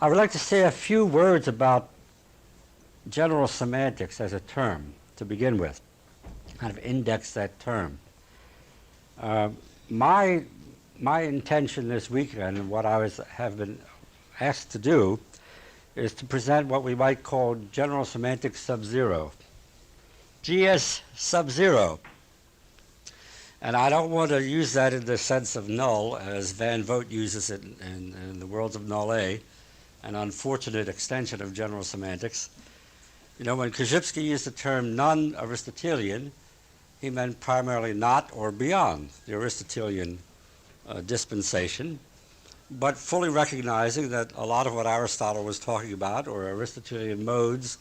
I would like to say a few words about general semantics as a term to begin with, kind of index that term. My intention this weekend, and what I have been asked to do, is to present what we might call general semantics sub-zero, GS sub-zero. And I don't want to use that in the sense of null, as Van Vogt uses it in the worlds of null A, an unfortunate extension of general semantics. You know, when Krzyzewski used the term non-Aristotelian, he meant primarily not or beyond the Aristotelian dispensation, but fully recognizing that a lot of what Aristotle was talking about, or Aristotelian modes,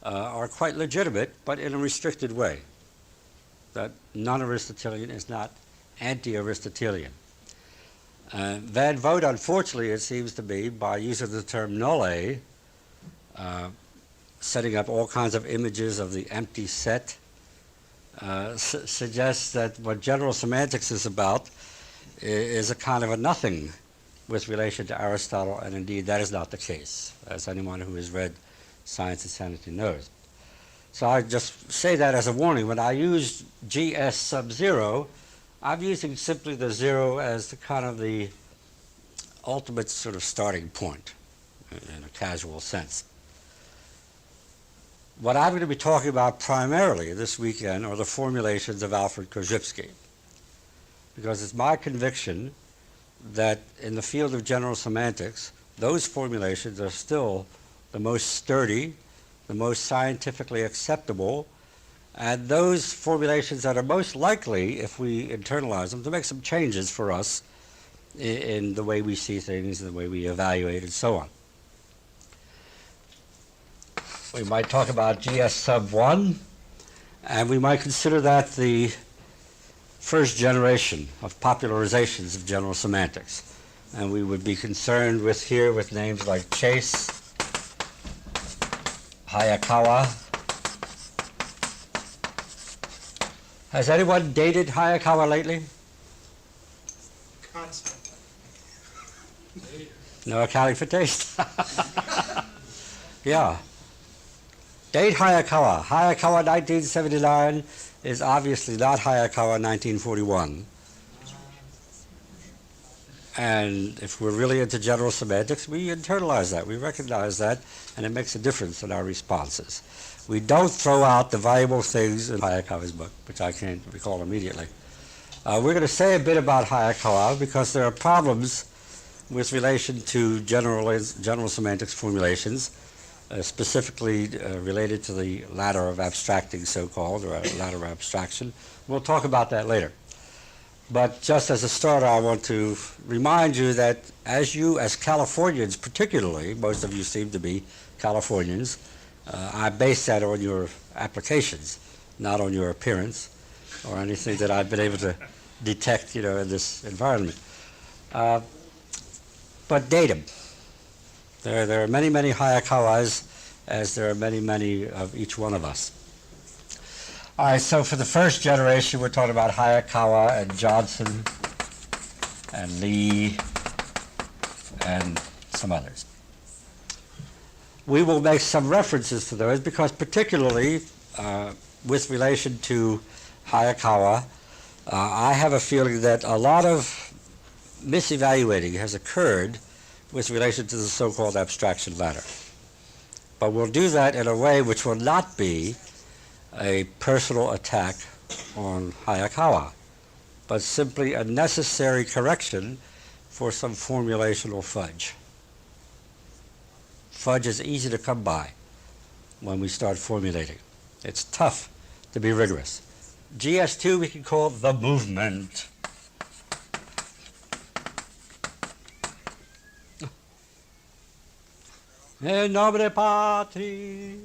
are quite legitimate, but in a restricted way. That non-Aristotelian is not anti-Aristotelian. Van Vogt, unfortunately, it seems to me, by using the term null A, setting up all kinds of images of the empty set, suggests that what general semantics is about is a kind of a nothing with relation to Aristotle, and indeed that is not the case, as anyone who has read Science and Sanity knows. So I just say that as a warning. When I use GS sub-zero, I'm using simply the zero as the kind of the ultimate sort of starting point in a casual sense. What I'm going to be talking about primarily this weekend are the formulations of Alfred Korzybski, because it's my conviction that in the field of general semantics, those formulations are still the most sturdy, the most scientifically acceptable, and those formulations that are most likely, if we internalize them, to make some changes for us in the way we see things, the way we evaluate, and so on. We might talk about GS sub 1, and we might consider that the first generation of popularizations of general semantics. And we would be concerned with here with names like Chase, Hayakawa. Has anyone dated Hayakawa lately? Constantly. No accounting for taste. Yeah. Date Hayakawa. Hayakawa 1979 is obviously not Hayakawa 1941. And if we're really into general semantics, we internalize that, we recognize that, and it makes a difference in our responses. We don't throw out the valuable things in Hayakawa's book, which I can't recall immediately. We're going to say a bit about Hayakawa because there are problems with relation to general semantics formulations, specifically related to the ladder of abstracting, so-called, or ladder of abstraction. We'll talk about that later. But just as a starter, I want to remind you that as Californians particularly, most of you seem to be Californians, I base that on your applications, not on your appearance or anything that I've been able to detect, in this environment. But datum. There are many, many Hayakawas, as there are many, many of each one of us. All right, so for the first generation, we're talking about Hayakawa and Johnson and Lee and some others. We will make some references to those because particularly with relation to Hayakawa, I have a feeling that a lot of misevaluating has occurred with relation to the so-called abstraction ladder. But we'll do that in a way which will not be a personal attack on Hayakawa, but simply a necessary correction for some formulational fudge. Fudge is easy to come by when we start formulating. It's tough to be rigorous. GS2 we can call the movement. In nomine Patri,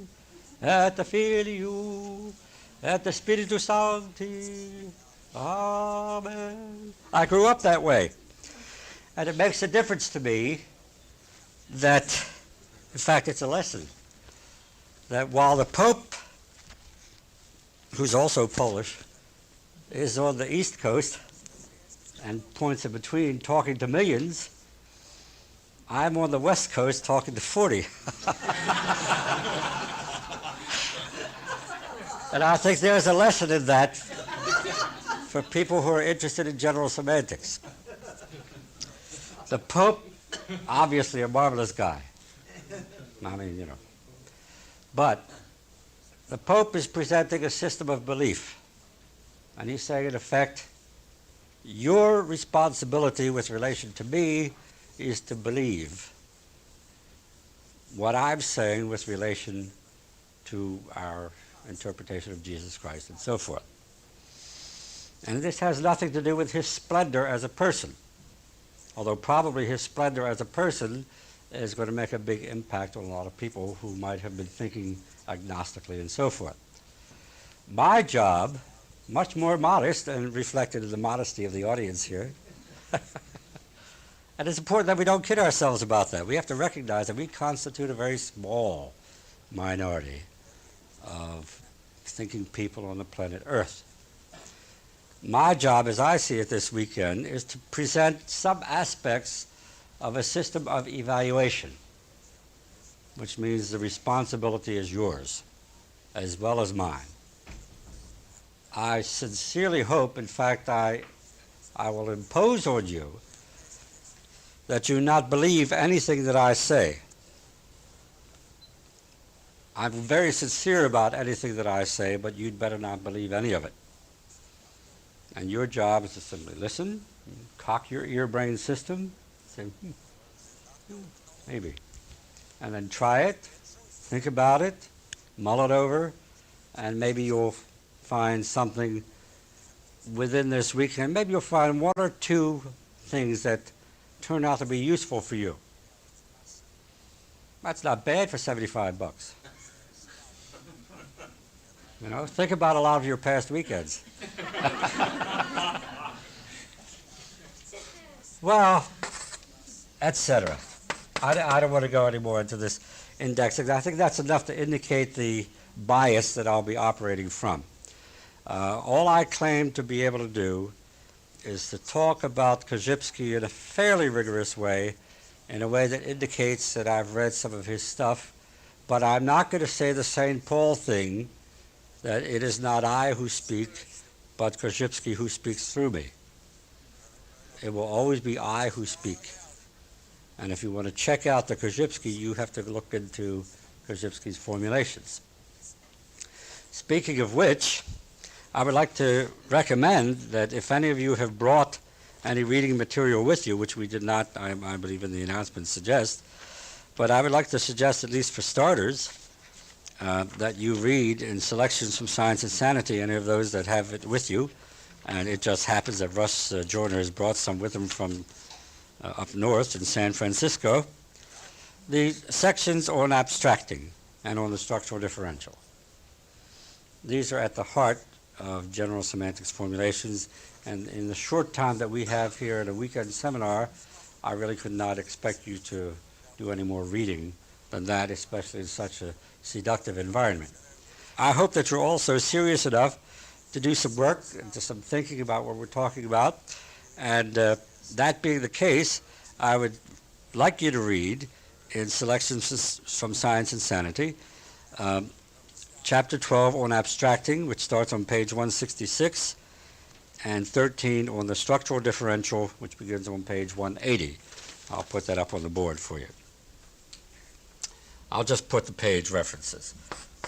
et Filii, et Spiritus Sancti. Amen. I grew up that way. And it makes a difference to me that, in fact, it's a lesson, that while the Pope, who's also Polish, is on the East Coast and points in between talking to millions, I'm on the West Coast talking to 40. And I think there's a lesson in that for people who are interested in general semantics. The Pope, obviously a marvelous guy. I mean, you know. But the Pope is presenting a system of belief. And he's saying, in effect, your responsibility with relation to me is to believe what I'm saying with relation to our interpretation of Jesus Christ and so forth. And this has nothing to do with his splendor as a person, although probably his splendor as a person is going to make a big impact on a lot of people who might have been thinking agnostically and so forth. My job, much more modest and reflected in the modesty of the audience here, and it's important that we don't kid ourselves about that. We have to recognize that we constitute a very small minority of thinking people on the planet Earth. My job, as I see it this weekend, is to present some aspects of a system of evaluation, which means the responsibility is yours as well as mine. I sincerely hope, in fact, I will impose on you that you not believe anything that I say. I'm very sincere about anything that I say, but you'd better not believe any of it. And your job is to simply listen, cock your ear-brain system, say, maybe. And then try it, think about it, mull it over, and maybe you'll find something within this weekend. Maybe you'll find one or two things that turn out to be useful for you. That's not bad for 75 bucks. You know, think about a lot of your past weekends. Well, etc. I don't want to go any more into this indexing. I think that's enough to indicate the bias that I'll be operating from. All I claim to be able to do is to talk about Korzybski in a fairly rigorous way, in a way that indicates that I've read some of his stuff, but I'm not going to say the St. Paul thing, that it is not I who speak, but Korzybski who speaks through me. It will always be I who speak. And if you want to check out the Korzybski, you have to look into Korzybski's formulations. Speaking of which, I would like to recommend that if any of you have brought any reading material with you, which we did not, I believe in the announcement, suggest, but I would like to suggest, at least for starters, that you read in Selections from Science and Sanity, any of those that have it with you. And it just happens that Russ Joyner has brought some with him from up north in San Francisco. The sections on abstracting and on the structural differential. These are at the heart of general semantics formulations, and in the short time that we have here at a weekend seminar, I really could not expect you to do any more reading than that, especially in such a seductive environment. I hope that you're also serious enough to do some work and to some thinking about what we're talking about, and that being the case, I would like you to read in Selections from Science and Sanity, Chapter 12 on abstracting, which starts on page 166, and 13 on the structural differential, which begins on page 180. I'll put that up on the board for you. I'll just put the page references.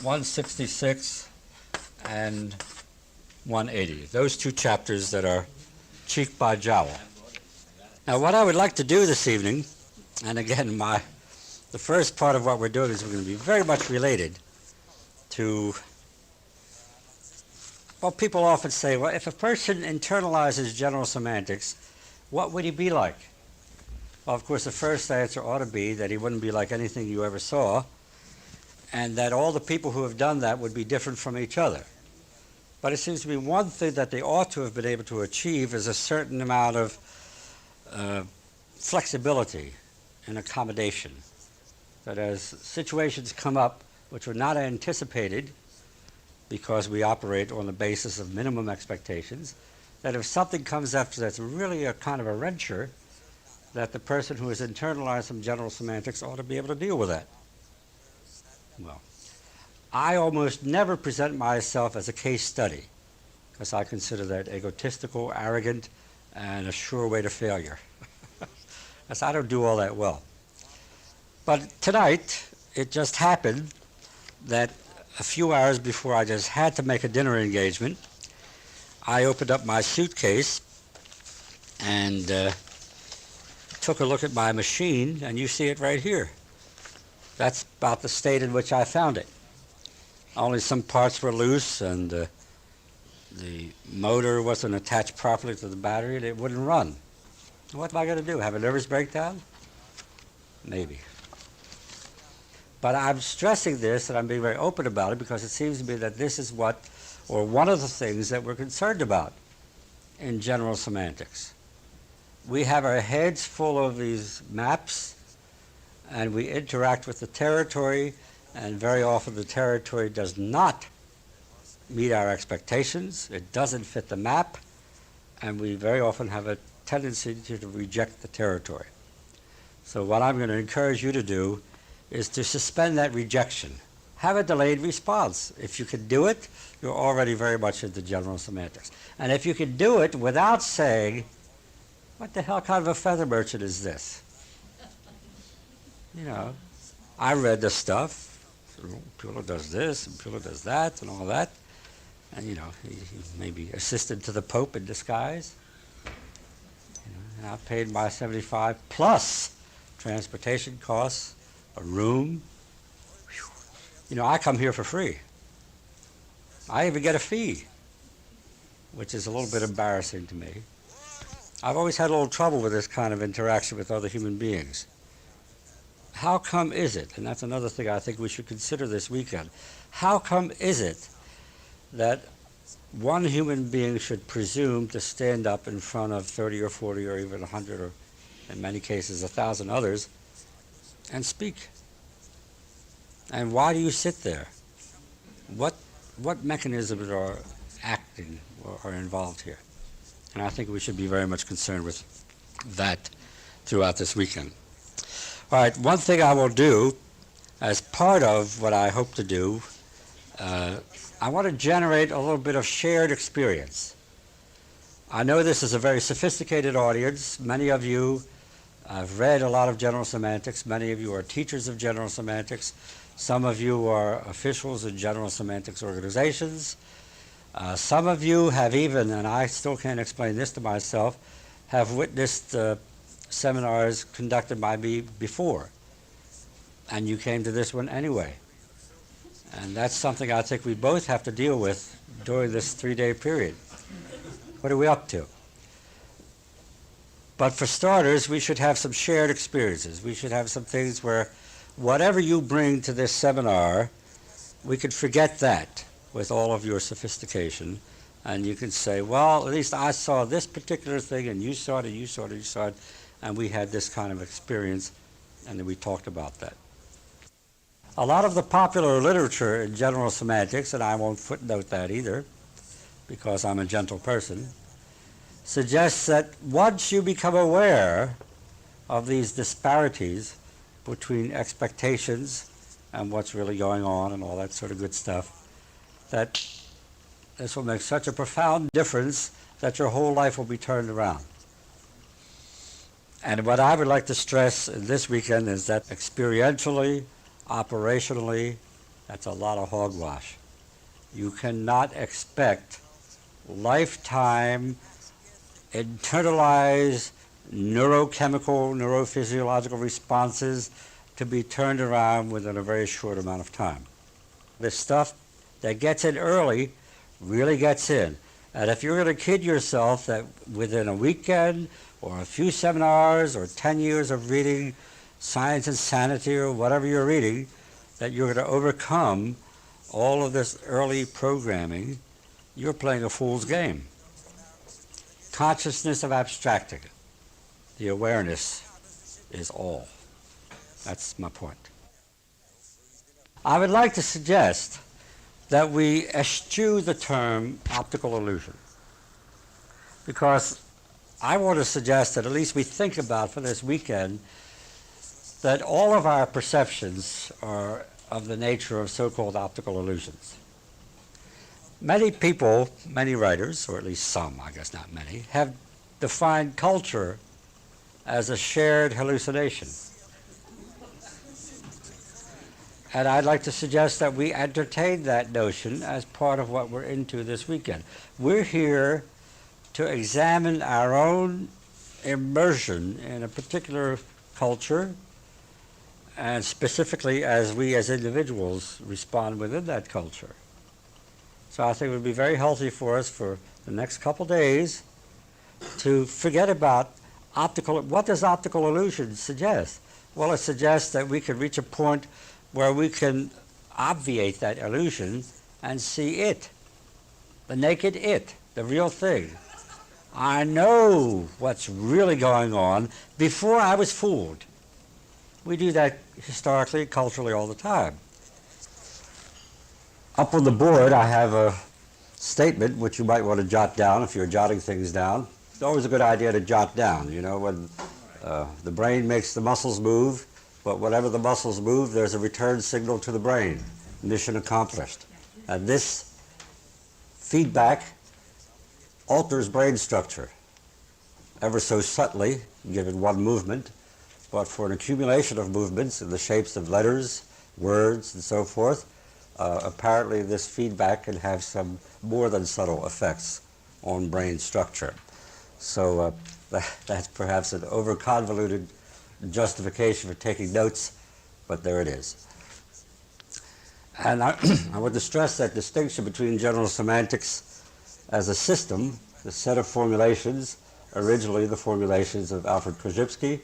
166 and 180. Those two chapters that are cheek by jowl. Now, what I would like to do this evening, and again, the first part of what we're doing is we're going to be very much related to, well, people often say, well, if a person internalizes general semantics, what would he be like? Well, of course, the first answer ought to be that he wouldn't be like anything you ever saw, and that all the people who have done that would be different from each other. But it seems to me one thing that they ought to have been able to achieve is a certain amount of flexibility and accommodation. That as situations come up which were not anticipated, because we operate on the basis of minimum expectations, that if something comes after that's really a kind of a wrencher, that the person who has internalized some general semantics ought to be able to deal with that. Well, I almost never present myself as a case study because I consider that egotistical, arrogant, and a sure way to failure. Because I don't do all that well. But tonight, it just happened that a few hours before I just had to make a dinner engagement, I opened up my suitcase and took a look at my machine, and you see it right here. That's about the state in which I found it. Only some parts were loose, and the motor wasn't attached properly to the battery, and it wouldn't run. What am I going to do? Have a nervous breakdown? Maybe. But I'm stressing this, and I'm being very open about it, because it seems to me that this is what, or one of the things that we're concerned about in general semantics. We have our heads full of these maps, and we interact with the territory, and very often the territory does not meet our expectations. It doesn't fit the map, and we very often have a tendency to reject the territory. So what I'm going to encourage you to do is to suspend that rejection. Have a delayed response. If you can do it, you're already very much into general semantics. And if you can do it without saying, what the hell kind of a feather merchant is this? You know, I read the stuff. Pula does this, and Pula does that, and all that. And, you know, he may be assistant to the Pope in disguise. You know, and I paid my 75 plus transportation costs, a room. Whew. You know, I come here for free. I even get a fee, which is a little bit embarrassing to me. I've always had a little trouble with this kind of interaction with other human beings. How come is it, and that's another thing I think we should consider this weekend, how come is it that one human being should presume to stand up in front of 30 or 40 or even 100 or in many cases 1,000 others and speak? And why do you sit there? What mechanisms are acting or are involved here? And I think we should be very much concerned with that throughout this weekend. All right, one thing I will do as part of what I hope to do, I want to generate a little bit of shared experience. I know this is a very sophisticated audience. Many of you have read a lot of general semantics. Many of you are teachers of general semantics. Some of you are officials in general semantics organizations. Some of you have even, and I still can't explain this to myself, have witnessed seminars conducted by me before. And you came to this one anyway. And that's something I think we both have to deal with during this 3-day period. What are we up to? But for starters, we should have some shared experiences. We should have some things where whatever you bring to this seminar, we could forget that with all of your sophistication. And you can say, well, at least I saw this particular thing, and you saw it, and you saw it, and you saw it, and we had this kind of experience, and then we talked about that. A lot of the popular literature in general semantics, and I won't footnote that either, because I'm a gentle person, suggests that once you become aware of these disparities between expectations and what's really going on and all that sort of good stuff, that this will make such a profound difference that your whole life will be turned around. And what I would like to stress this weekend is that experientially, operationally, that's a lot of hogwash. You cannot expect lifetime internalized neurochemical, neurophysiological responses to be turned around within a very short amount of time. The stuff that gets in early really gets in. And if you're going to kid yourself that within a weekend or a few seminars or 10 years of reading Science and Sanity or whatever you're reading, that you're going to overcome all of this early programming, you're playing a fool's game. Consciousness of abstracting. The awareness is all. That's my point. I would like to suggest that we eschew the term optical illusion, because I want to suggest that at least we think about for this weekend that all of our perceptions are of the nature of so-called optical illusions. Many people, many writers, or at least some, I guess not many, have defined culture as a shared hallucination. And I'd like to suggest that we entertain that notion as part of what we're into this weekend. We're here to examine our own immersion in a particular culture, and specifically as we as individuals respond within that culture. So I think it would be very healthy for us for the next couple days to forget about what does optical illusion suggest? Well, it suggests that we can reach a point where we can obviate that illusion and see it, the naked it, the real thing. I know what's really going on before I was fooled. We do that historically, culturally, all the time. Up on the board, I have a statement which you might want to jot down if you're jotting things down. It's always a good idea to jot down. You know, when the brain makes the muscles move, but whenever the muscles move, there's a return signal to the brain. Mission accomplished. And this feedback alters brain structure ever so subtly, given one movement, but for an accumulation of movements in the shapes of letters, words, and so forth, apparently this feedback can have some more than subtle effects on brain structure. So that's perhaps an over-convoluted justification for taking notes, but there it is. And I want to stress that distinction between general semantics as a system, the set of formulations, originally the formulations of Alfred Korzybski,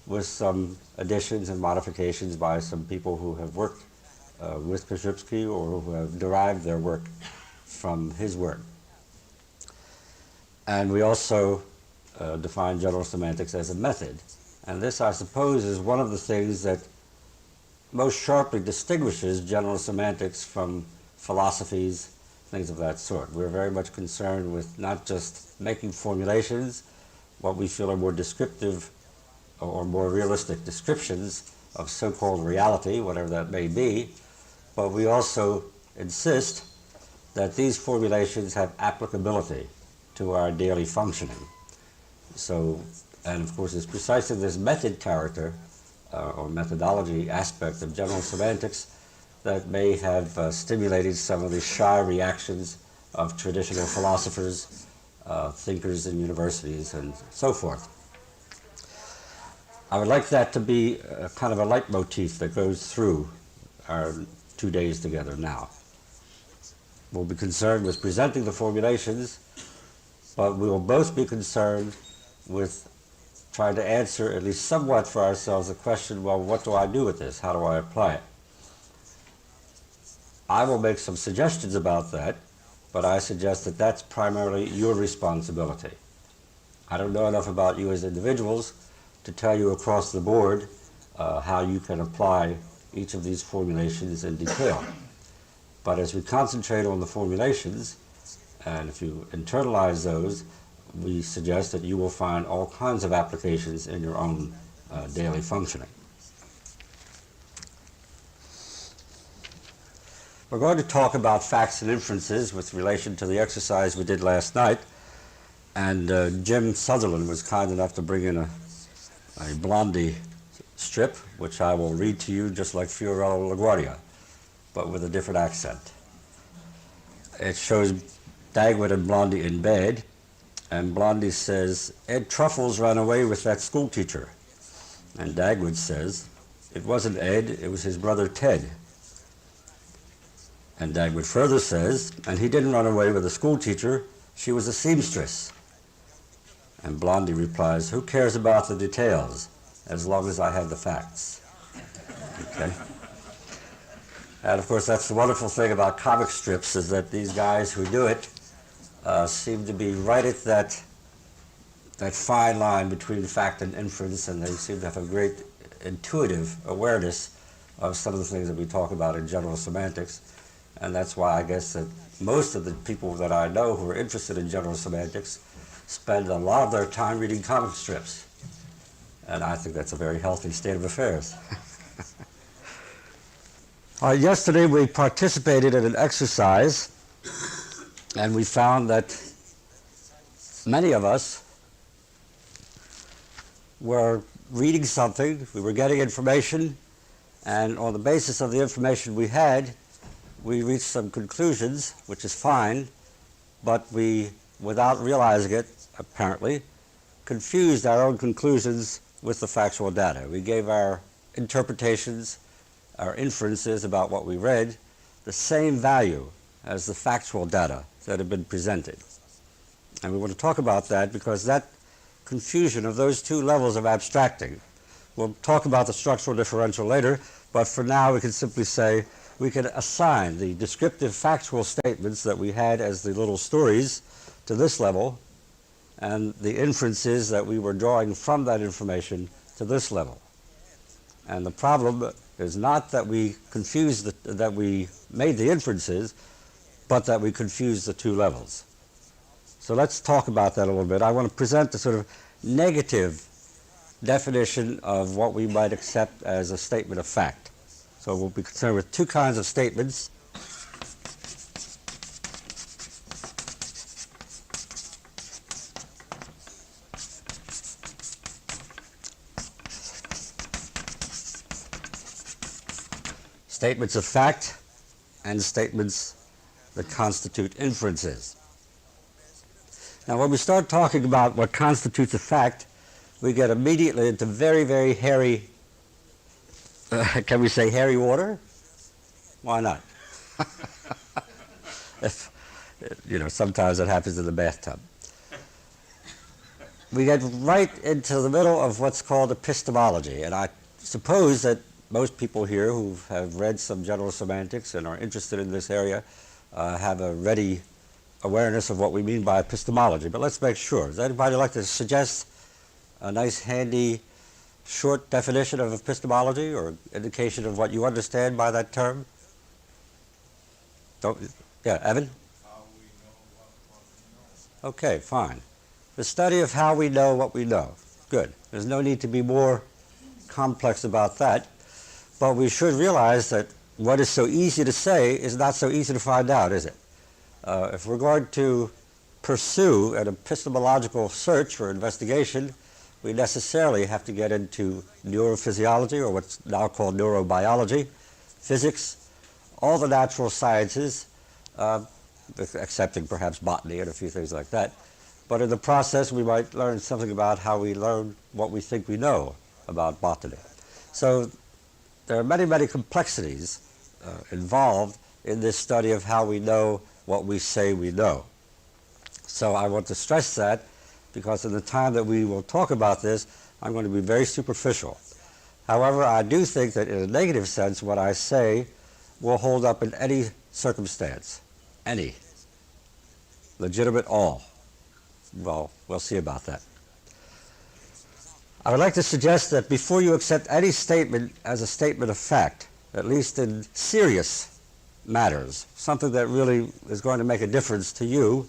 with some additions and modifications by some people who have worked with Korzybski or who have derived their work from his work. And we also define general semantics as a method. And this, I suppose, is one of the things that most sharply distinguishes general semantics from philosophies, things of that sort. We're very much concerned with not just making formulations, what we feel are more descriptive or more realistic descriptions of so-called reality, whatever that may be, but we also insist that these formulations have applicability to our daily functioning. So, and of course, it's precisely this method character or methodology aspect of general semantics that may have stimulated some of the shy reactions of traditional philosophers, thinkers in universities, and so forth. I would like that to be a kind of a leitmotif that goes through our 2 days together now. We'll be concerned with presenting the formulations, but we will both be concerned with trying to answer, at least somewhat for ourselves, the question, well, what do I do with this? How do I apply it? I will make some suggestions about that, but I suggest that that's primarily your responsibility. I don't know enough about you as individuals to tell you across the board how you can apply each of these formulations in detail. But as we concentrate on the formulations, and if you internalize those, we suggest that you will find all kinds of applications in your own daily functioning. We're going to talk about facts and inferences with relation to the exercise we did last night, and Jim Sutherland was kind enough to bring in a Blondie strip, which I will read to you just like Fiorello LaGuardia, but with a different accent. It shows Dagwood and Blondie in bed, and Blondie says, "Ed Truffles ran away with that school teacher." And Dagwood says, "It wasn't Ed, it was his brother Ted." And Dagwood further says, "And he didn't run away with a school teacher, she was a seamstress." And Blondie replies, "Who cares about the details, as long as I have the facts?" Okay. And of course, that's the wonderful thing about comic strips, is that these guys who do it seem to be right at that fine line between fact and inference, and they seem to have a great intuitive awareness of some of the things that we talk about in general semantics. And that's why I guess that most of the people that I know who are interested in general semantics spend a lot of their time reading comic strips. And I think that's a very healthy state of affairs. Yesterday we participated in an exercise, and we found that many of us were reading something, we were getting information, and on the basis of the information we had, we reached some conclusions, which is fine, but we, without realizing it, apparently, confused our own conclusions with the factual data. We gave our interpretations, our inferences about what we read, the same value as the factual data that had been presented. And we want to talk about that because that confusion of those two levels of abstracting, we'll talk about the structural differential later, but for now we can simply say we can assign the descriptive factual statements that we had as the little stories to this level, and the inferences that we were drawing from that information to this level. And the problem is not that we confused that we made the inferences, but that we confused the two levels. So let's talk about that a little bit. I want to present the sort of negative definition of what we might accept as a statement of fact. So we'll be concerned with two kinds of statements. Statements of fact and statements that constitute inferences. Now, when we start talking about what constitutes a fact, we get immediately into very, very hairy, can we say hairy water? Why not? If, sometimes it happens in the bathtub. We get right into the middle of what's called epistemology, and I suppose that most people here who have read some general semantics and are interested in this area have a ready awareness of what we mean by epistemology. But let's make sure. Does anybody like to suggest a nice, handy, short definition of epistemology or indication of what you understand by that term? Yeah, Evan? How we know what we know. Okay, fine. The study of how we know what we know. Good. There's no need to be more complex about that. But we should realize that what is so easy to say is not so easy to find out, is it? If we're going to pursue an epistemological search or investigation, we necessarily have to get into neurophysiology, or what's now called neurobiology, physics, all the natural sciences, excepting perhaps botany and a few things like that. But in the process, we might learn something about how we learn what we think we know about botany. So there are many, many complexities involved in this study of how we know what we say we know. So I want to stress that because in the time that we will talk about this, I'm going to be very superficial. However, I do think that in a negative sense, what I say will hold up in any circumstance. Any. Legitimate all. Well, we'll see about that. I would like to suggest that before you accept any statement as a statement of fact, at least in serious matters, something that really is going to make a difference to you,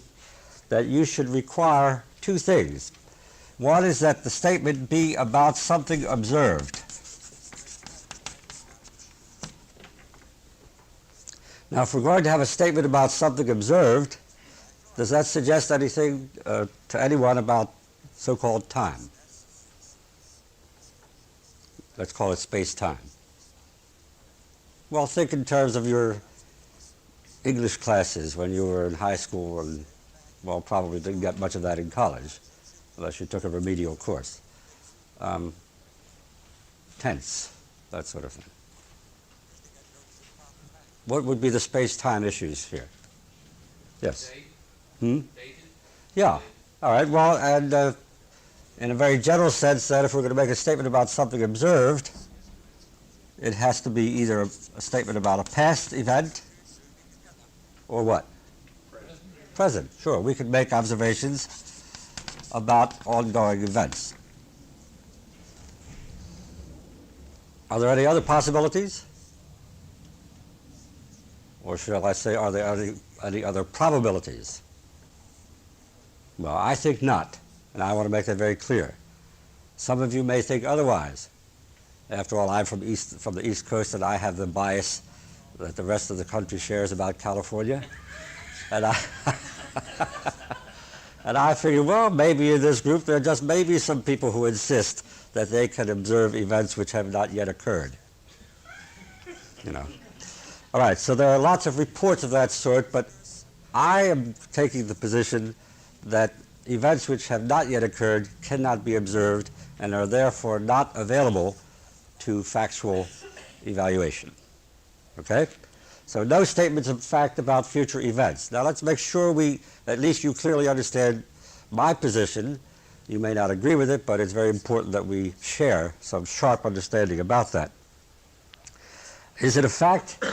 that you should require two things. One is that the statement be about something observed. Now, if we're going to have a statement about something observed, does that suggest anything to anyone about so-called time? Let's call it space-time. Well, think in terms of your English classes when you were in high school and, well, probably didn't get much of that in college, unless you took a remedial course. Tense, that sort of thing. What would be the space-time issues here? Yes? Dated? Yeah. All right. Well, and in a very general sense, that if we're going to make a statement about something observed, it has to be either a statement about a past event or what? Present. Sure. We can make observations about ongoing events. Are there any other possibilities? Or shall I say, are there any other probabilities? Well, I think not, and I want to make that very clear. Some of you may think otherwise. After all, I'm from the East Coast, and I have the bias that the rest of the country shares about California. And I, and I figure, well, maybe in this group there are just maybe some people who insist that they can observe events which have not yet occurred. You know. All right, so there are lots of reports of that sort, but I am taking the position that events which have not yet occurred cannot be observed and are therefore not available to factual evaluation. Okay? So no statements of fact about future events. Now let's make sure at least you clearly understand my position. You may not agree with it, but it's very important that we share some sharp understanding about that. Is it a fact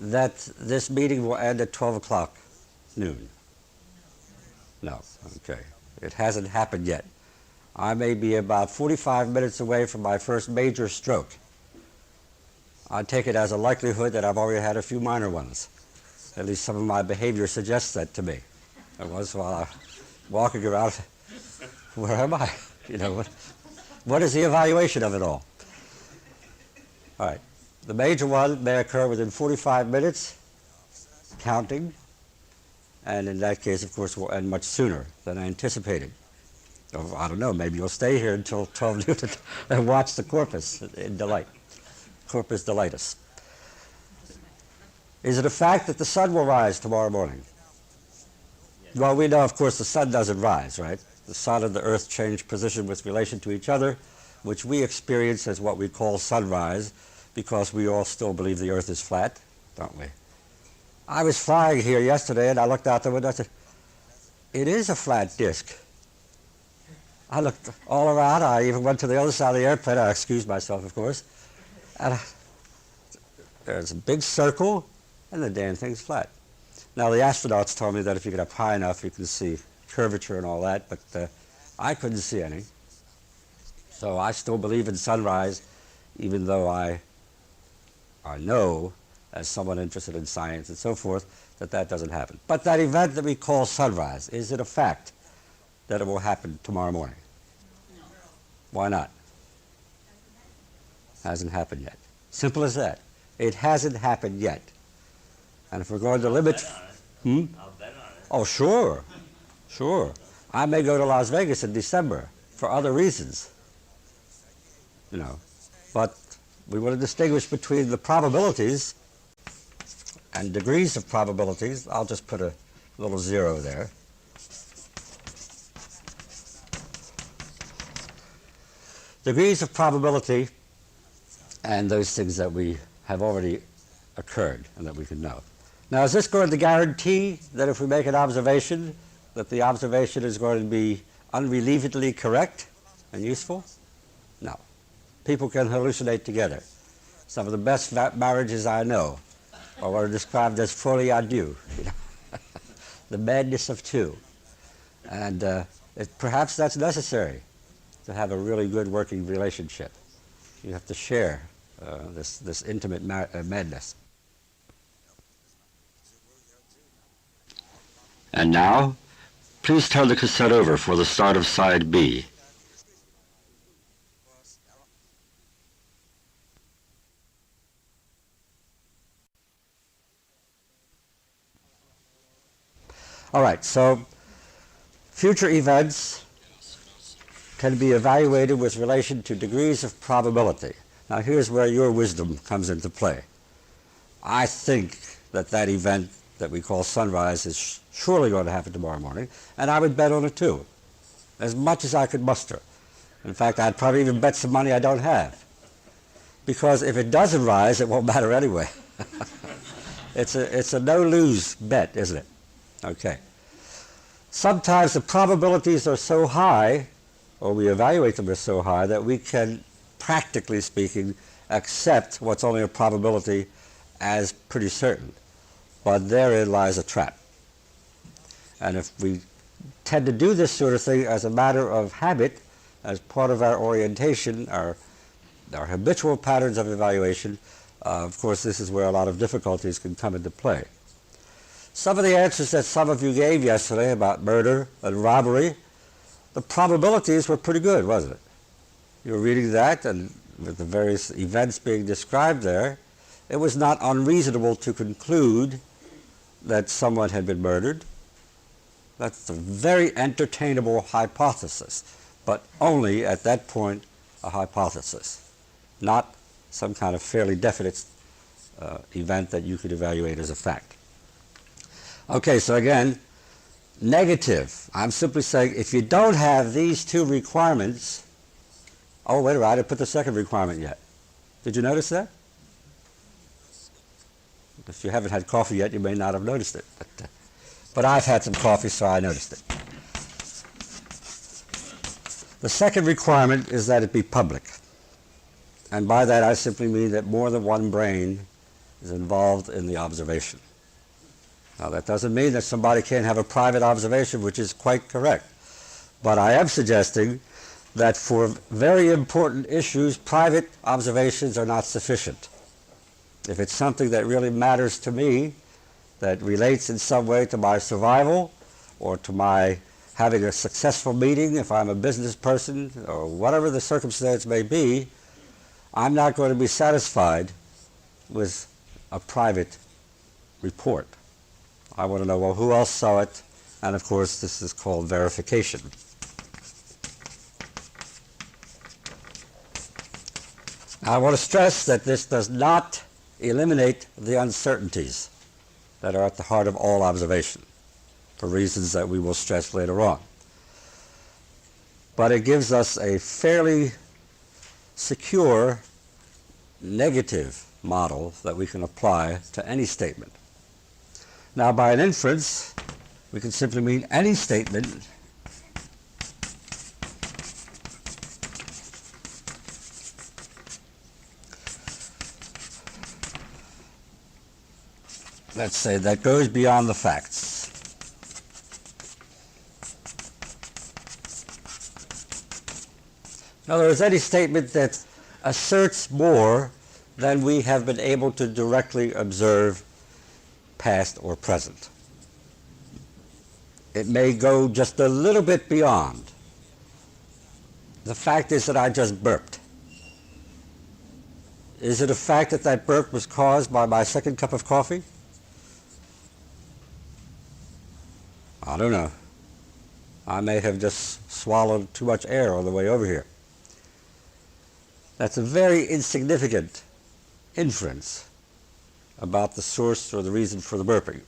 that this meeting will end at 12 o'clock noon? No. Okay. It hasn't happened yet. I may be about 45 minutes away from my first major stroke. I take it as a likelihood that I've already had a few minor ones. At least some of my behavior suggests that to me. And once while I'm walking around, where am I? You know, what is the evaluation of it all? All right. The major one may occur within 45 minutes, counting, and in that case, of course, will end much sooner than I anticipated. Or, I don't know, maybe you'll stay here until 12 noon and watch the corpus in delight. Corpus delightus. Is it a fact that the sun will rise tomorrow morning? Well, we know, of course, the sun doesn't rise, right? The sun and the earth change position with relation to each other, which we experience as what we call sunrise, because we all still believe the earth is flat, don't we? I was flying here yesterday, and I looked out the window and I said, it is a flat disk. I looked all around. I even went to the other side of the airplane. I excused myself, of course. And there's a big circle, and the damn thing's flat. Now, the astronauts told me that if you get up high enough, you can see curvature and all that, but I couldn't see any. So I still believe in sunrise, even though I know, as someone interested in science and so forth, that that doesn't happen. But that event that we call sunrise, is it a fact that it will happen tomorrow morning? No. Why not? Hasn't happened yet. Simple as that. It hasn't happened yet. And if we're going to limit... I'll bet on it. Oh, sure. Sure. I may go to Las Vegas in December for other reasons. You know. But we want to distinguish between the probabilities and degrees of probabilities. I'll just put a little 0 there. Degrees of probability and those things that we have already occurred and that we can know. Now, is this going to guarantee that if we make an observation, that the observation is going to be unrelievedly correct and useful? No. People can hallucinate together. Some of the best marriages I know are what are described as folie à deux, you know? The madness of two. And perhaps that's necessary to have a really good working relationship. You have to share this intimate madness. And now, please turn the cassette over for the start of side B. All right, so future events can be evaluated with relation to degrees of probability. Now here's where your wisdom comes into play. I think that that event that we call sunrise is surely going to happen tomorrow morning, and I would bet on it too, as much as I could muster. In fact, I'd probably even bet some money I don't have, because if it doesn't rise, it won't matter anyway. It's a no-lose bet, isn't it? Okay. Sometimes the probabilities are so high, or we evaluate them as so high, that we can, practically speaking, accept what's only a probability as pretty certain. But therein lies a trap. And if we tend to do this sort of thing as a matter of habit, as part of our orientation, our habitual patterns of evaluation, of course this is where a lot of difficulties can come into play. some of the answers that some of you gave yesterday about murder and robbery, the probabilities were pretty good, wasn't it? You were reading that, and with the various events being described there, it was not unreasonable to conclude that someone had been murdered. That's a very entertainable hypothesis, but only at that point a hypothesis, not some kind of fairly definite event that you could evaluate as a fact. Okay, so again, negative. I'm simply saying if you don't have these two requirements, oh, wait a minute, I didn't put the second requirement yet. Did you notice that? If you haven't had coffee yet, you may not have noticed it. But I've had some coffee, so I noticed it. The second requirement is that it be public. And by that I simply mean that more than one brain is involved in the observation. Now that doesn't mean that somebody can't have a private observation, which is quite correct. But I am suggesting that for very important issues, private observations are not sufficient. If it's something that really matters to me, that relates in some way to my survival or to my having a successful meeting, if I'm a business person or whatever the circumstance may be, I'm not going to be satisfied with a private report. I want to know, well, who else saw it? And of course, this is called verification. I want to stress that this does not eliminate the uncertainties that are at the heart of all observation, for reasons that we will stress later on. But it gives us a fairly secure negative model that we can apply to any statement. Now, by an inference, we can simply mean any statement let's say that goes beyond the facts. In other words, any statement that asserts more than we have been able to directly observe, past or present. It may go just a little bit beyond. The fact is that I just burped. Is it a fact that that burp was caused by my second cup of coffee? I don't know. I may have just swallowed too much air on the way over here. That's a very insignificant inference about the source or the reason for the burping.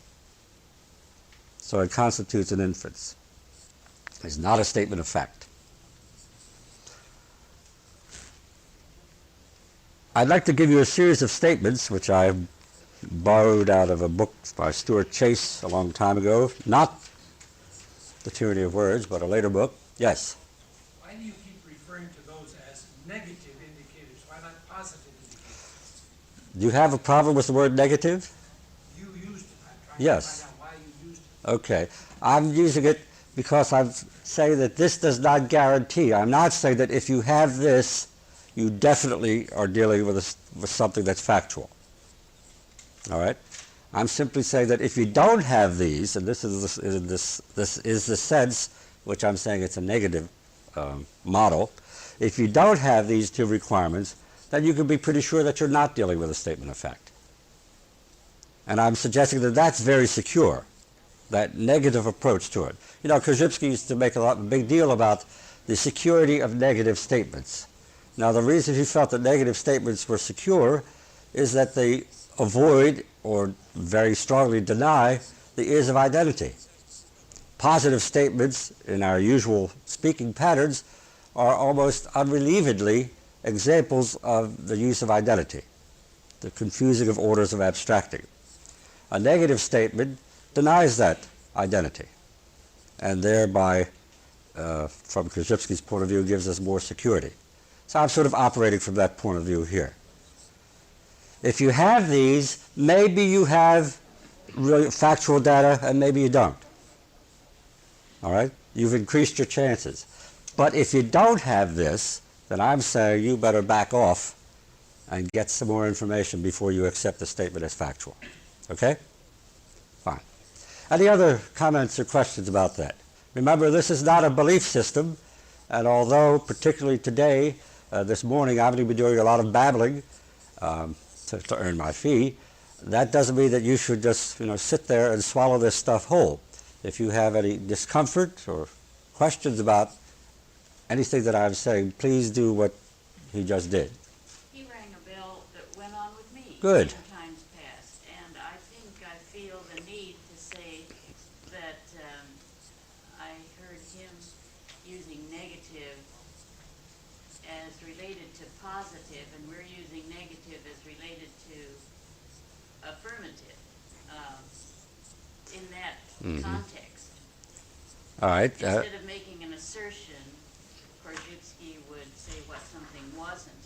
So it constitutes an inference. It's not a statement of fact. I'd like to give you a series of statements which I borrowed out of a book by Stuart Chase a long time ago, not The Tyranny of Words, but a later book. Yes? Why do you keep referring to those as negative indicators? Why not positive indicators? Do you have a problem with the word negative? You used it. I'm trying Yes. to find out why you used it. Okay. I'm using it because I'm saying that this does not guarantee. I'm not saying that if you have this, you definitely are dealing with something that's factual. All right? I'm simply saying that if you don't have these, and this is the sense which I'm saying it's a negative model, if you don't have these two requirements, then you can be pretty sure that you're not dealing with a statement of fact. And I'm suggesting that that's very secure, that negative approach to it. You know, Krzyzewski used to make a big deal about the security of negative statements. Now, the reason he felt that negative statements were secure is that they avoid or very strongly deny the is of identity. Positive statements in our usual speaking patterns are almost unrelievedly examples of the use of identity, the confusing of orders of abstracting. A negative statement denies that identity, and thereby, from Krzyzewski's point of view, gives us more security. So I'm sort of operating from that point of view here. If you have these, maybe you have real factual data and maybe you don't. All right? You've increased your chances. But if you don't have this, then I'm saying you better back off and get some more information before you accept the statement as factual. Okay? Fine. Any other comments or questions about that? Remember, this is not a belief system, and although particularly today, this morning, I'm going to be doing a lot of babbling to earn my fee, that doesn't mean that you should just sit there and swallow this stuff whole. If you have any discomfort or questions about anything that I'm saying, please do what he just did. He rang a bell that went on with me. Good. In times past, and I think I feel the need to say that I heard him using negative as related to positive, and we're using negative as related to affirmative in that context. All right. Instead of making an assertion, Korzybski would say what something wasn't.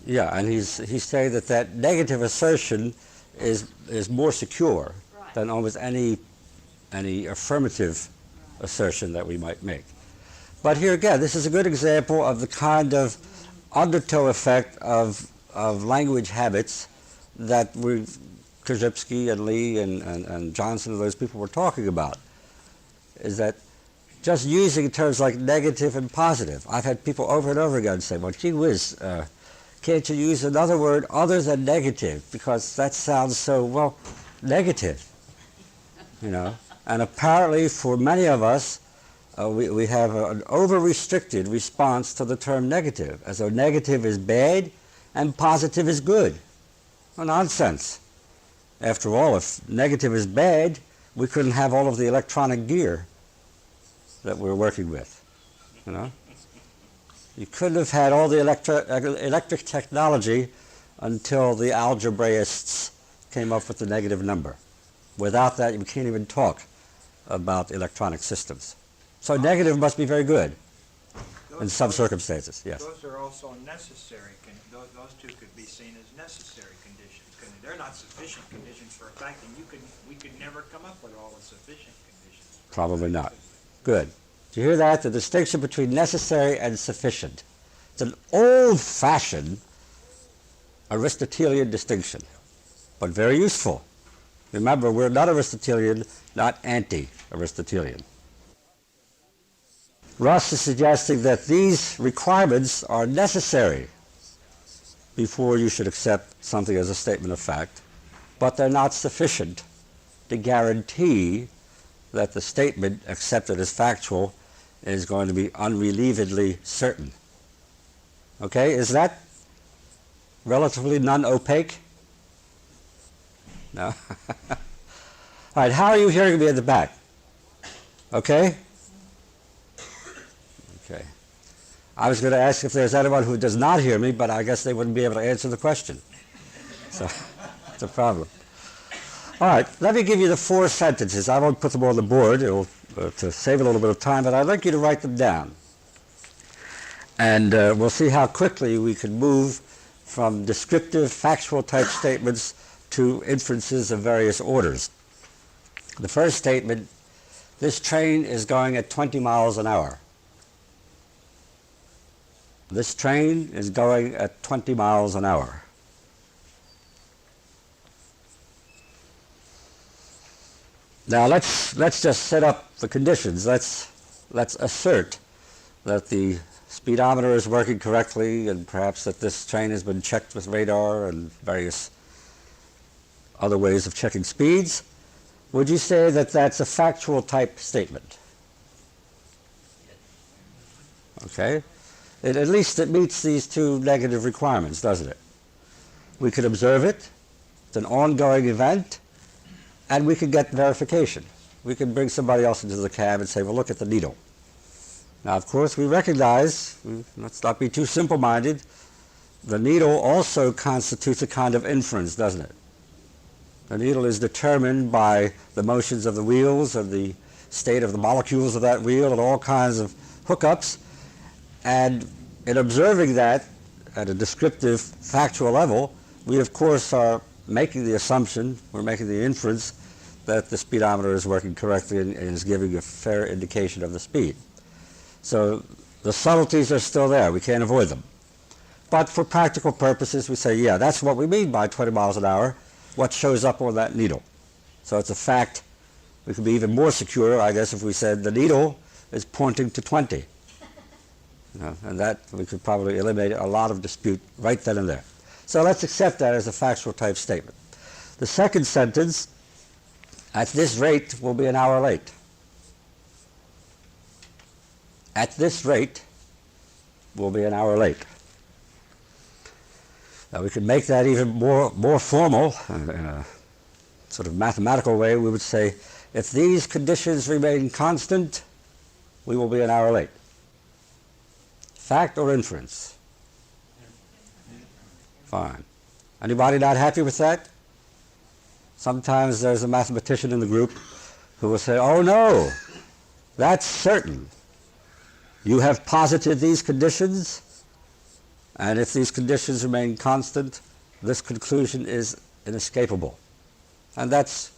Yeah, and he's saying that negative assertion is more secure Right. than almost any affirmative assertion that we might make. But here again, this is a good example of the kind of undertow effect of language habits that Korzybski and Lee and Johnson and those people were talking about, is that just using terms like negative and positive. I've had people over and over again say, well, gee whiz, can't you use another word other than negative, because that sounds so, well, negative, And apparently for many of us, we have an over-restricted response to the term negative, as though negative is bad and positive is good. Well, nonsense. After all, if negative is bad, we couldn't have all of the electronic gear that we're working with, You couldn't have had all the electric technology until the algebraists came up with the negative number. Without that, you can't even talk about electronic systems. So negative must be very good in some circumstances, yes. Those are also necessary, those two could be seen as necessary conditions. They're not sufficient conditions for a fact, and we could never come up with all the sufficient conditions. Probably not. Good. Do you hear that? The distinction between necessary and sufficient. It's an old-fashioned Aristotelian distinction, but very useful. Remember, we're not Aristotelian, not anti-Aristotelian. Russ is suggesting that these requirements are necessary before you should accept something as a statement of fact, but they're not sufficient to guarantee that the statement accepted as factual is going to be unrelievedly certain. Okay, is that relatively non-opaque? No? All right, how are you hearing me at the back? Okay? Okay. I was going to ask if there's anyone who does not hear me, but I guess they wouldn't be able to answer the question. So, it's a problem. All right, let me give you the 4 sentences. I won't put them on the board to save a little bit of time, but I'd like you to write them down. And we'll see how quickly we can move from descriptive, factual type statements to inferences of various orders. The first statement, this train is going at 20 miles an hour. This train is going at 20 miles an hour. Now let's just set up the conditions. Let's assert that the speedometer is working correctly, and perhaps that this train has been checked with radar and various other ways of checking speeds. Would you say that that's a factual type statement? Okay. At least it meets these 2 negative requirements, doesn't it? We could observe it. It's an ongoing event. And we could get verification. We could bring somebody else into the cab and say, well, look at the needle. Now, of course, we recognize, let's not be too simple-minded, the needle also constitutes a kind of inference, doesn't it? The needle is determined by the motions of the wheels and the state of the molecules of that wheel and all kinds of hookups. And in observing that at a descriptive, factual level, we, of course, are making the assumption, we're making the inference that the speedometer is working correctly and is giving a fair indication of the speed. So the subtleties are still there. We can't avoid them. But for practical purposes, we say, yeah, that's what we mean by 20 miles an hour, what shows up on that needle. So it's a fact We could be even more secure, I guess, if we said the needle is pointing to 20. And that we could probably eliminate a lot of dispute right then and there. So let's accept that as a factual type statement. The second sentence, at this rate, will be an hour late. At this rate, will be an hour late. Now we could make that even more formal, in a sort of mathematical way. We would say, if these conditions remain constant, we will be an hour late. Fact or inference? Fine. Anybody not happy with that? Sometimes there's a mathematician in the group who will say, oh no, that's certain. You have posited these conditions, and if these conditions remain constant, this conclusion is inescapable. And that's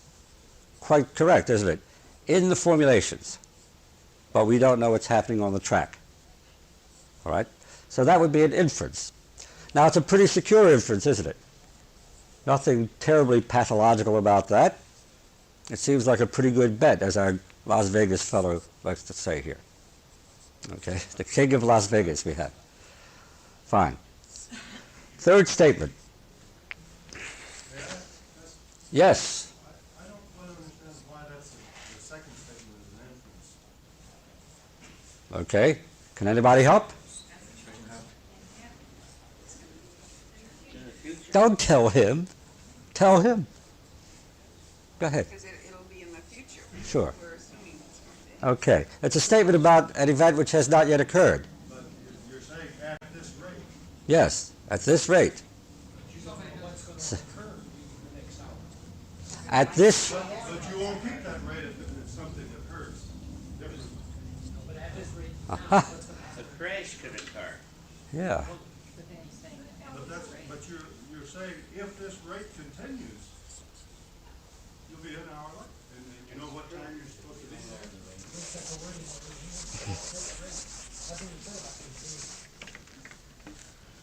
quite correct, isn't it? In the formulations. But we don't know what's happening on the track. All right? So that would be an inference. Now, it's a pretty secure inference, isn't it? Nothing terribly pathological about that. It seems like a pretty good bet, as our Las Vegas fellow likes to say here. Okay? The king of Las Vegas we have. Fine. Third statement. Yes? I don't quite understand why that's the second statement is an inference. Okay. Can anybody help? Don't tell him. Tell him. Go ahead. Because it'll be in the future. Sure. We're assuming it's going to. Okay. It's a statement about an event which has not yet occurred. But you're saying at this rate. Yes, at this rate. But you don't know what's going to occur in the next hour. At this, But you won't keep that rate if something occurs different. But at this rate, Aha. what's going to happen? A crash could occur. yeah. But you're saying if this rate continues, you'll be an hour late. And you know what time you're supposed to be there.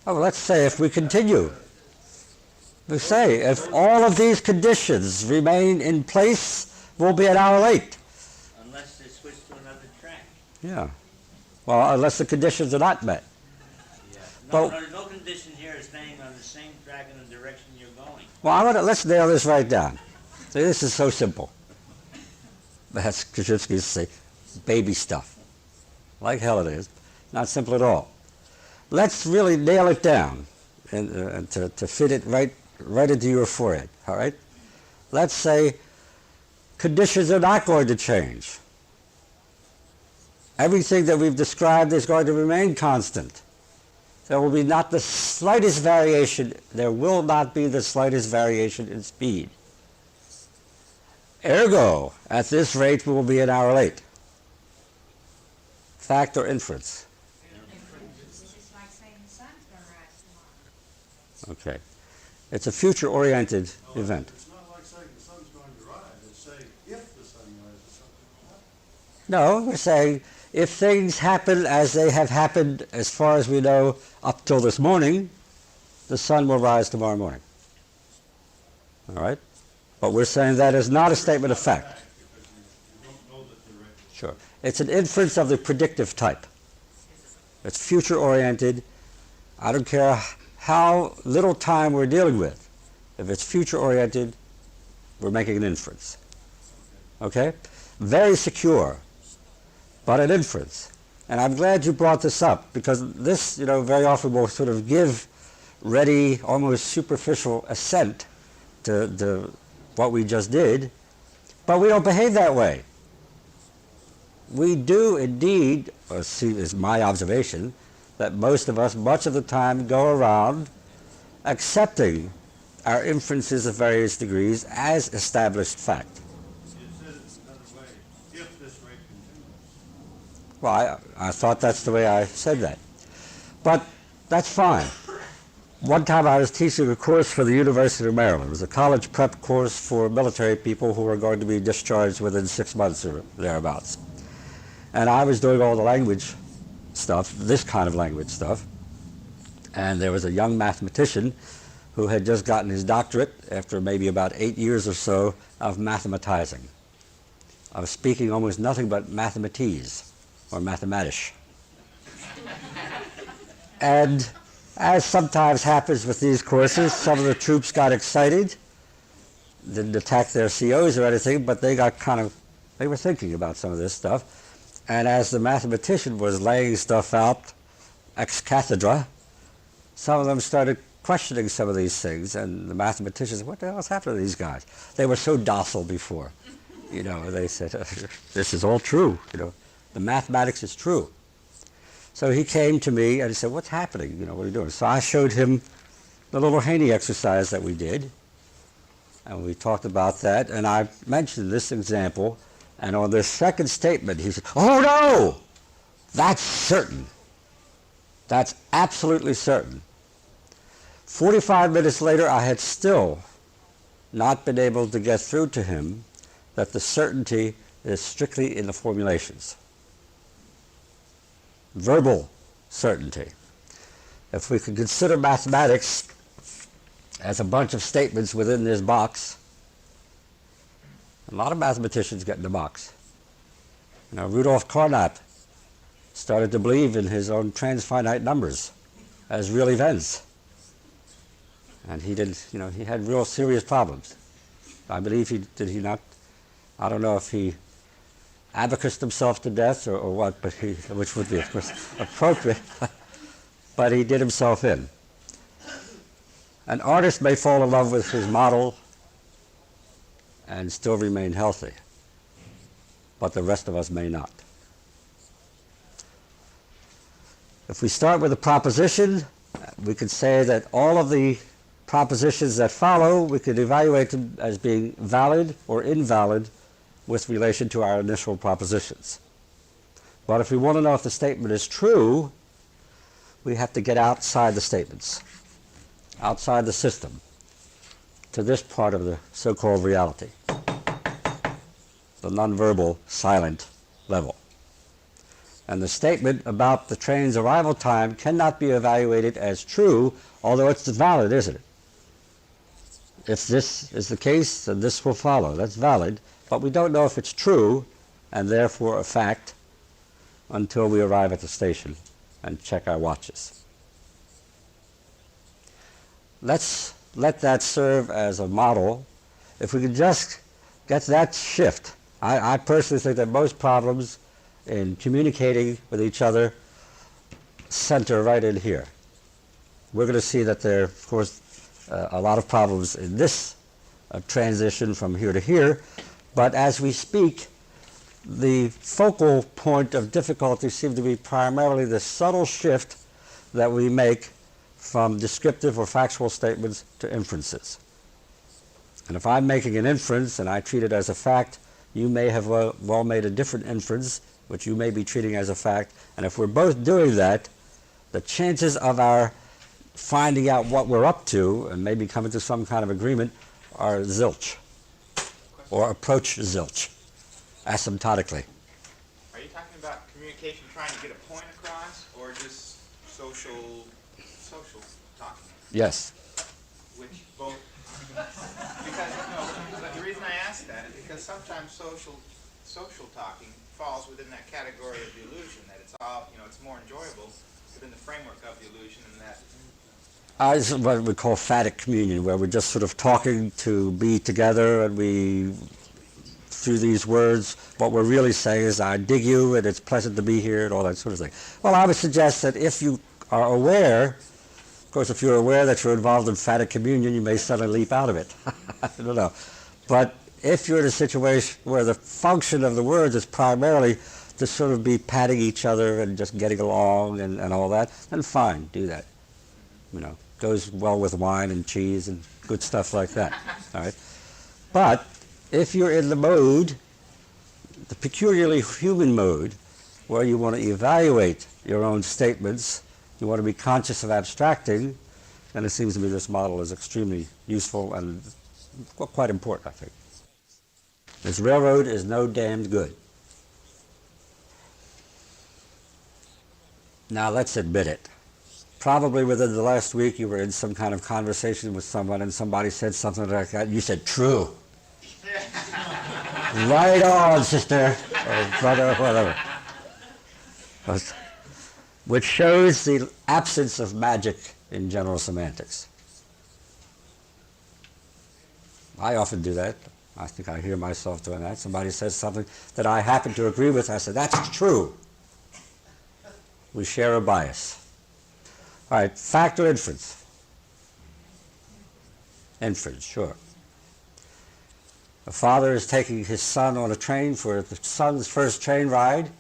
Oh, well, let's say if we continue. We say if all of these conditions remain in place, we'll be an hour late. Unless they switch to another track. Yeah. Well, unless the conditions are not met. No, But- no condition here is staying on the same track in the direction you're going. Well, let's nail this right down. See, this is so simple. That's Kaczynski used to say, baby stuff. Like hell it is. Not simple at all. Let's really nail it down and to fit it right into your forehead, all right? Let's say conditions are not going to change. Everything that we've described is going to remain constant. There will be not the slightest variation, there will not be the slightest variation in speed. Ergo, at this rate, we will be an hour late. Fact or inference? It's like saying the sun's going to rise tomorrow. Okay. It's a future-oriented event. It's not like saying the sun's going to rise. It's saying if the sun rises, something will happen. No, we're saying if things happen as they have happened, as far as we know, up till this morning, the sun will rise tomorrow morning. All right? But we're saying that is not a statement of fact. Because you don't know that the rate will. Sure. It's an inference of the predictive type. It's future-oriented. I don't care how little time we're dealing with. If it's future-oriented, we're making an inference. Okay? Very secure, but an inference. And I'm glad you brought this up, because this, very often will sort of give ready, almost superficial assent to what we just did, but we don't behave that way. We do indeed, is my observation, that most of us, much of the time, go around accepting our inferences of various degrees as established fact. It says it another way, if this rate continues. Well, I thought that's the way I said that. But that's fine. One time I was teaching a course for the University of Maryland. It was a college prep course for military people who were going to be discharged within 6 months or thereabouts. And I was doing all the language stuff, this kind of language stuff. And there was a young mathematician who had just gotten his doctorate after maybe about 8 years or so of mathematizing. of speaking almost nothing but mathematics or mathematics. And as sometimes happens with these courses, some of the troops got excited, didn't attack their COs or anything, but they were thinking about some of this stuff. And as the mathematician was laying stuff out ex cathedra, some of them started questioning some of these things, and the mathematicians said, what the hell is happening to these guys? They were so docile before. They said, this is all true, the mathematics is true. So he came to me and he said, what's happening? What are you doing? So I showed him the little Haney exercise that we did, and we talked about that, and I mentioned this example, and on this second statement, he said, oh no, that's certain. That's absolutely certain. 45 minutes later, I had still not been able to get through to him that the certainty is strictly in the formulations. Verbal certainty. If we could consider mathematics as a bunch of statements within this box, a lot of mathematicians get in the box. Rudolf Carnap started to believe in his own transfinite numbers as real events. And he had real serious problems. I believe did he not? I don't know if he abacused himself to death or what, but which would be, of course, appropriate, but he did himself in. An artist may fall in love with his model and still remain healthy, but the rest of us may not. If we start with a proposition, we could say that all of the propositions that follow, we could evaluate them as being valid or invalid with relation to our initial propositions. But if we want to know if the statement is true, we have to get outside the statements, outside the system, to this part of the so-called reality, the nonverbal, silent level. And the statement about the train's arrival time cannot be evaluated as true, although it's valid, isn't it? If this is the case, then this will follow. That's valid, but we don't know if it's true, and therefore a fact, until we arrive at the station and check our watches. Let's let that serve as a model. If we could just get that shift, I personally think that most problems in communicating with each other center right in here. We're going to see that there, of course, a lot of problems in this transition from here to here, but as we speak, the focal point of difficulty seems to be primarily the subtle shift that we make from descriptive or factual statements to inferences. And if I'm making an inference and I treat it as a fact, you may have well made a different inference, which you may be treating as a fact, and if we're both doing that, the chances of our finding out what we're up to and maybe coming to some kind of agreement are zilch, or approach zilch, asymptotically. Are you talking about communication trying to get a point across, or just social talking? Yes. Which both? Because no, but the reason I ask that is because sometimes social talking falls within that category of the illusion, that it's all, it's more enjoyable within the framework of the illusion, and that. This is what we call phatic communion, where we're just sort of talking to be together, and we, through these words, what we're really saying is, I dig you, and it's pleasant to be here, and all that sort of thing. Well, I would suggest that if you are aware, of course, if you're aware that you're involved in phatic communion, you may suddenly leap out of it. I don't know. But if you're in a situation where the function of the words is primarily to sort of be patting each other and just getting along and all that, then fine, do that. Goes well with wine and cheese and good stuff like that. All right. But if you're in the mode, the peculiarly human mode, where you want to evaluate your own statements, you want to be conscious of abstracting, then it seems to me this model is extremely useful and quite important, I think. This railroad is no damned good. Now let's admit it. Probably within the last week you were in some kind of conversation with someone and somebody said something like that and you said, true. Right on, sister, or brother, whatever. Which shows the absence of magic in general semantics. I often do that. I think I hear myself doing that. Somebody says something that I happen to agree with. I say, that's true. We share a bias. All right, fact or inference? Inference, sure. A father is taking his son on a train for the son's first train ride,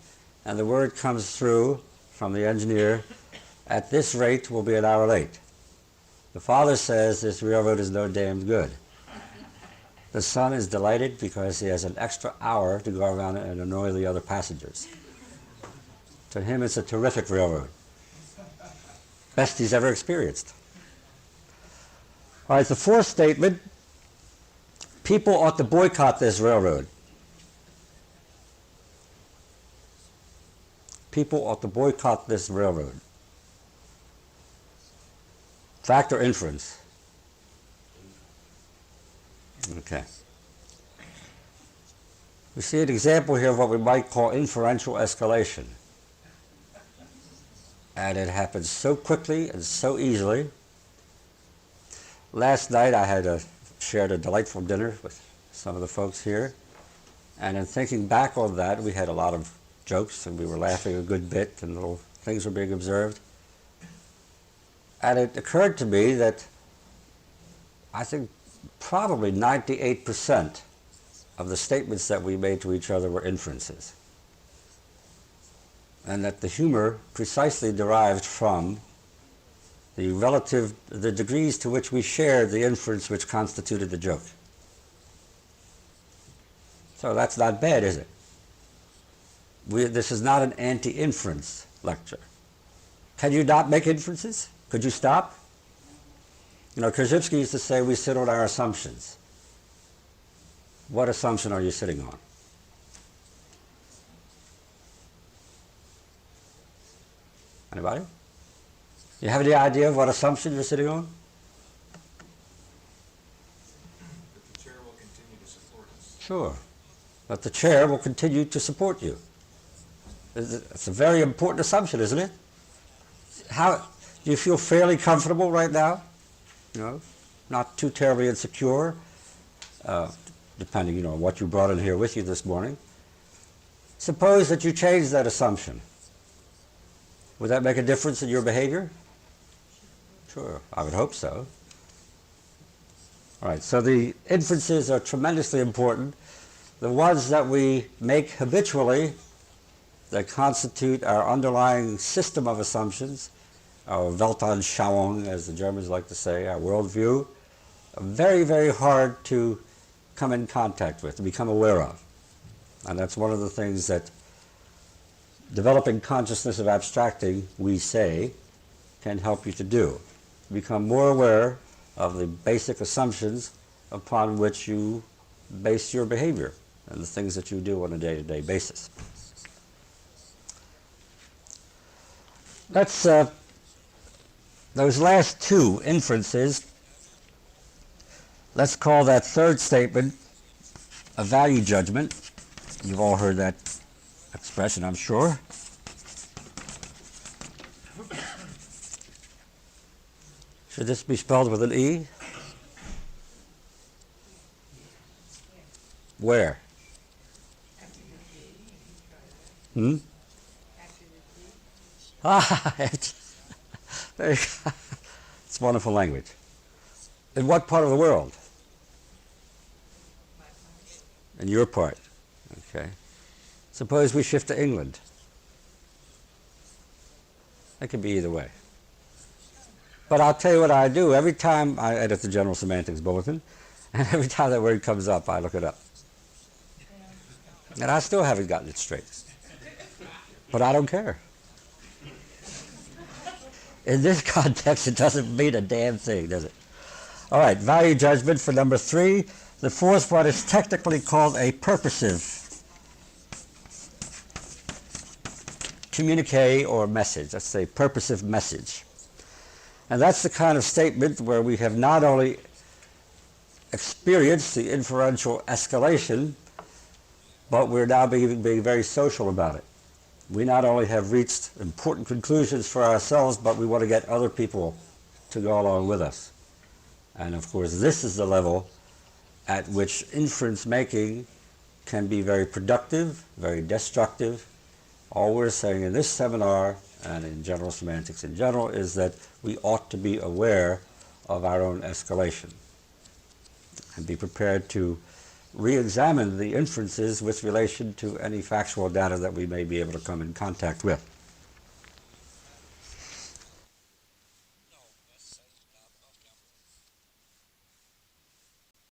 and the word comes through from the engineer, at this rate we'll be an hour late. The father says, this railroad is no damn good. The son is delighted because he has an extra hour to go around and annoy the other passengers. To him, it's a terrific railroad. Best he's ever experienced. All right, the fourth statement, people ought to boycott this railroad. People ought to boycott this railroad. Fact or inference? Okay. We see an example here of what we might call inferential escalation. And it happens so quickly and so easily. Last night I had shared a delightful dinner with some of the folks here. And in thinking back on that, we had a lot of jokes and we were laughing a good bit and little things were being observed. And it occurred to me that I think probably 98% of the statements that we made to each other were inferences. And that the humor precisely derived from the degrees to which we shared the inference which constituted the joke. So that's not bad, is it? This is not an anti-inference lecture. Can you not make inferences? Could you stop? You know, Krzyzewski used to say we sit on our assumptions. What assumption are you sitting on? Anybody? You have any idea of what assumption you're sitting on? That the chair will continue to support us. Sure. That the chair will continue to support you. It's a very important assumption, isn't it? How do you feel fairly comfortable right now? You know, not too terribly insecure, depending, you know, on what you brought in here with you this morning. Suppose that you change that assumption. Would that make a difference in your behavior? Sure, I would hope so. All right, so the inferences are tremendously important. The ones that we make habitually, that constitute our underlying system of assumptions, our Weltanschauung, as the Germans like to say, our worldview, are very, very hard to come in contact with, to become aware of. And that's one of the things that developing consciousness of abstracting, we say, can help you to do. Become more aware of the basic assumptions upon which you base your behavior and the things that you do on a day-to-day basis. That's those last two inferences. Let's call that third statement a value judgment. You've all heard that expression, I'm sure. Should this be spelled with an E? Where? Ah, it's wonderful language. In what part of the world? In your part. Okay. Suppose we shift to England. That could be either way. But I'll tell you what I do. Every time I edit the General Semantics Bulletin, and every time that word comes up, I look it up. And I still haven't gotten it straight. But I don't care. In this context, it doesn't mean a damn thing, does it? All right, value judgment for number 3. The fourth one is technically called a purposive communique or message. Let's say purposive message. And that's the kind of statement where we have not only experienced the inferential escalation, but we're now being very social about it. We not only have reached important conclusions for ourselves, but we want to get other people to go along with us. And of course, this is the level at which inference making can be very productive, very destructive. All we're saying in this seminar, and in general semantics in general, is that we ought to be aware of our own escalation and be prepared to re-examine the inferences with relation to any factual data that we may be able to come in contact with.